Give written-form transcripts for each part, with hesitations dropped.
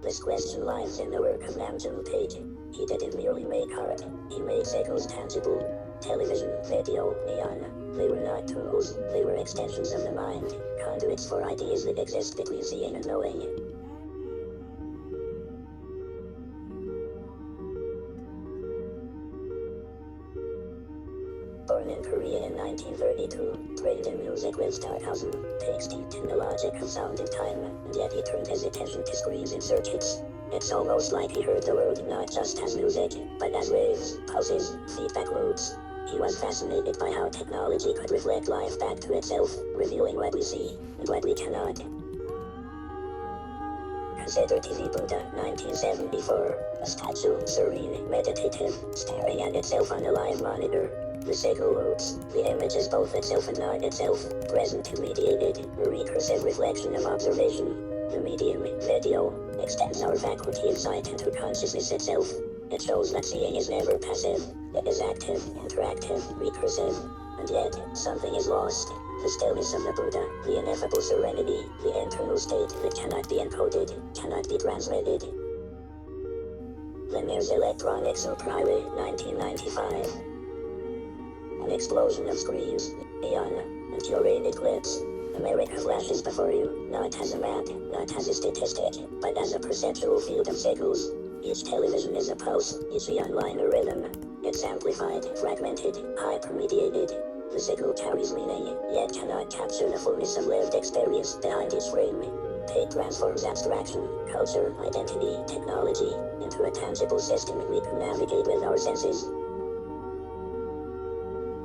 This question lies in the work of Paik. He didn't merely make art, he made signals tangible. Television, radio, neon. They were not tools, they were extensions of the mind, conduits for ideas that exist between seeing and knowing. Born in Korea in 1932, trained in music with Stockhausen, Paik steeped in the logic of sound and time, and yet he turned his attention to screens and circuits. It's almost like he heard the world not just as music, but as waves, pulses, feedback loops. He was fascinated by how technology could reflect life back to itself, revealing what we see and what we cannot. Consider TV Buddha, 1974, a statue, serene, meditative, staring at itself on a live monitor. The signal loops, the image is both itself and not itself, present and mediated, a recursive reflection of observation. The medium, video, extends our faculty of sight into consciousness itself. It shows that seeing is never passive, it is active, interactive, recursive, and yet, something is lost. The stillness of the Buddha, the ineffable serenity, the internal state that cannot be encoded, cannot be transmitted. Then there's Electronic Superhighway, 1995. An explosion of screens, neon, and curated clips. America flashes before you, not as a map, not as a statistic, but as a perceptual field of signals. Each television is a pulse, each online a rhythm. It's amplified, fragmented, hypermediated. The signal carries meaning, yet cannot capture the fullness of lived experience behind each frame. Paik transforms abstraction, culture, identity, technology, into a tangible system we can navigate with our senses.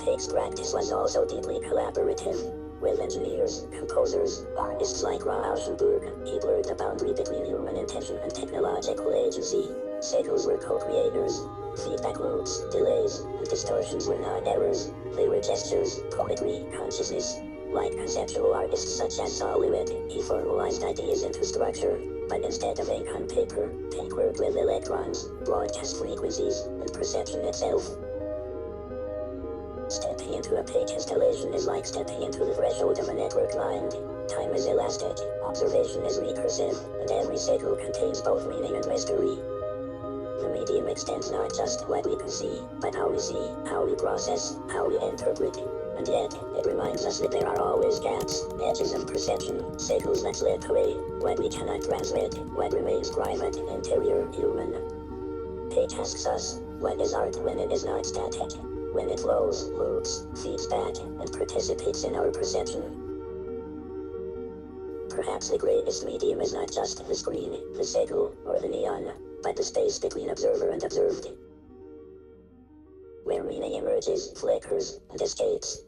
Paik's practice was also deeply collaborative. With engineers, composers, artists like Rauschenberg, he blurred the boundary between human intention and technological agency. Signals were co-creators. Feedback loops, delays, and distortions were not errors. They were gestures, poetry, consciousness. Like conceptual artists such as Soliwit, he formalized ideas into structure. But instead of ink on paper, Paik worked with electrons, broadcast frequencies, and perception itself. Stepping into a Paik installation is like stepping into the threshold of a network mind. Time is elastic, observation is recursive, and every signal contains both meaning and mystery. The medium extends not just what we can see, but how we see, how we process, how we interpret. And yet, it reminds us that there are always gaps, edges of perception, signals that slip away, what we cannot transmit, what remains private, interior, human. Paik asks us, what is art when it is not static? When it flows, loops, feeds back, and participates in our perception. Perhaps the greatest medium is not just the screen, the signal, or the neon, but the space between observer and observed, where meaning emerges, flickers, and escapes.